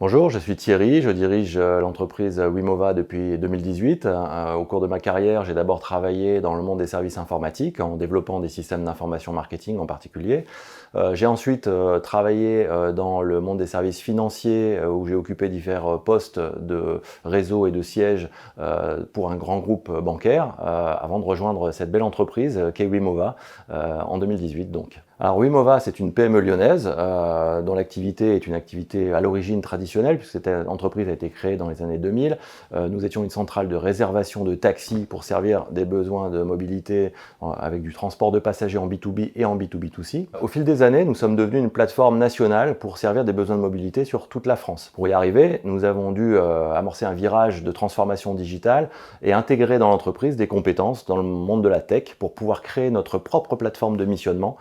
Bonjour, je suis Thierry, je dirige l'entreprise Wimova depuis 2018. Au cours de ma carrière, j'ai d'abord travaillé dans le monde des services informatiques en développant des systèmes d'information marketing en particulier. J'ai ensuite travaillé dans le monde des services financiers où j'ai occupé divers postes de réseau et de siège pour un grand groupe bancaire avant de rejoindre cette belle entreprise qu'est Wimova en 2018 donc. Alors Wimova, c'est une PME lyonnaise dont l'activité est une activité à l'origine traditionnelle puisque cette entreprise a été créée dans les années 2000. Nous étions une centrale de réservation de taxis pour servir des besoins de mobilité avec du transport de passagers en B2B et en B2B2C. Au fil des années, nous sommes devenus une plateforme nationale pour servir des besoins de mobilité sur toute la France. Pour y arriver, nous avons dû amorcer un virage de transformation digitale et intégrer dans l'entreprise des compétences dans le monde de la tech pour pouvoir créer notre propre plateforme de missionnement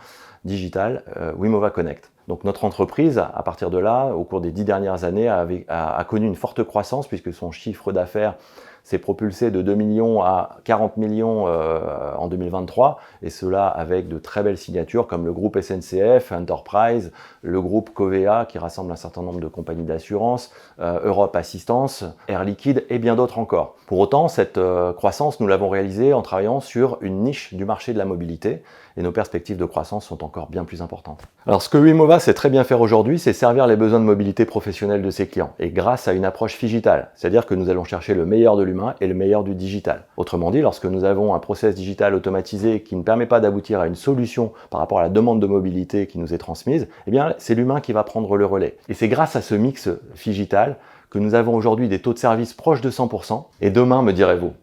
digital, Wimova Connect. Donc notre entreprise, à partir de là, au cours des 10 dernières années, a connu une forte croissance puisque son chiffre d'affaires s'est propulsé de 2 millions à 40 millions en 2023, et cela avec de très belles signatures comme le groupe SNCF, Enterprise, le groupe Covea qui rassemble un certain nombre de compagnies d'assurance, Europe Assistance, Air Liquide et bien d'autres encore. Pour autant, cette croissance, nous l'avons réalisée en travaillant sur une niche du marché de la mobilité, et nos perspectives de croissance sont encore bien plus importantes. Alors ce que Wimova sait très bien faire aujourd'hui, c'est servir les besoins de mobilité professionnelle de ses clients, et grâce à une approche phigitale, c'est-à-dire que nous allons chercher le meilleur de l'humain et le meilleur du digital. Autrement dit, lorsque nous avons un process digital automatisé qui ne permet pas d'aboutir à une solution par rapport à la demande de mobilité qui nous est transmise, eh bien c'est l'humain qui va prendre le relais. Et c'est grâce à ce mix phygital que nous avons aujourd'hui des taux de service proches de 100%, et demain, me direz-vous,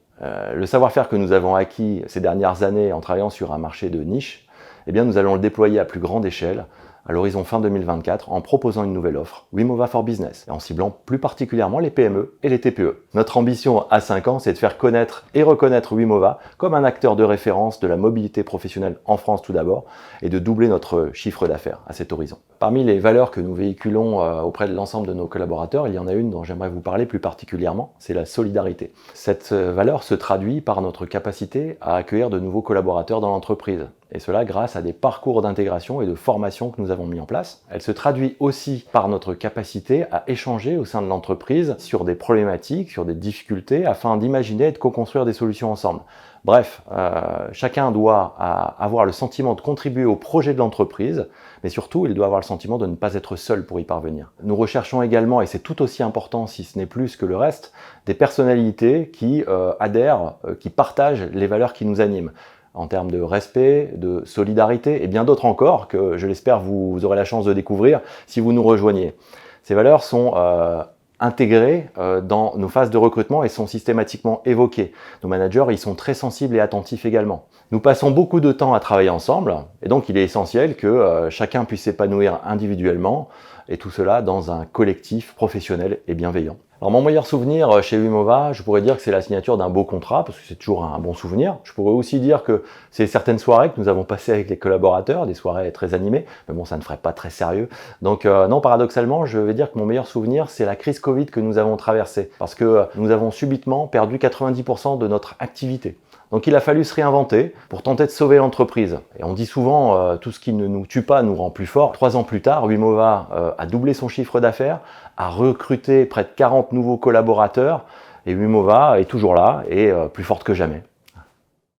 le savoir-faire que nous avons acquis ces dernières années en travaillant sur un marché de niche, eh bien nous allons le déployer à plus grande échelle à l'horizon fin 2024 en proposant une nouvelle offre, Wimova for Business, et en ciblant plus particulièrement les PME et les TPE. Notre ambition à 5 ans, c'est de faire connaître et reconnaître Wimova comme un acteur de référence de la mobilité professionnelle en France tout d'abord, et de doubler notre chiffre d'affaires à cet horizon. Parmi les valeurs que nous véhiculons auprès de l'ensemble de nos collaborateurs, il y en a une dont j'aimerais vous parler plus particulièrement, c'est la solidarité. Cette valeur se traduit par notre capacité à accueillir de nouveaux collaborateurs dans l'entreprise, et cela grâce à des parcours d'intégration et de formation que nous avons mis en place. Elle se traduit aussi par notre capacité à échanger au sein de l'entreprise sur des problématiques, sur des difficultés, afin d'imaginer et de co-construire des solutions ensemble. Bref, chacun doit avoir le sentiment de contribuer au projet de l'entreprise, mais surtout, il doit avoir le sentiment de ne pas être seul pour y parvenir. Nous recherchons également, et c'est tout aussi important si ce n'est plus que le reste, des personnalités qui adhèrent, qui partagent les valeurs qui nous animent, en termes de respect, de solidarité et bien d'autres encore que je l'espère vous aurez la chance de découvrir si vous nous rejoignez. Ces valeurs sont intégrées dans nos phases de recrutement et sont systématiquement évoquées. Nos managers y sont très sensibles et attentifs également. Nous passons beaucoup de temps à travailler ensemble et donc il est essentiel que chacun puisse s'épanouir individuellement et tout cela dans un collectif professionnel et bienveillant. Alors mon meilleur souvenir chez Wimova, je pourrais dire que c'est la signature d'un beau contrat, parce que c'est toujours un bon souvenir. Je pourrais aussi dire que c'est certaines soirées que nous avons passées avec les collaborateurs, des soirées très animées, mais bon, ça ne ferait pas très sérieux. Donc non, paradoxalement, je vais dire que mon meilleur souvenir, c'est la crise Covid que nous avons traversée, parce que nous avons subitement perdu 90% de notre activité. Donc il a fallu se réinventer pour tenter de sauver l'entreprise. Et on dit souvent, tout ce qui ne nous tue pas nous rend plus fort. 3 ans plus tard, Wimova a doublé son chiffre d'affaires, a recruté près de 40 nouveaux collaborateurs, et Wimova est toujours là et plus forte que jamais.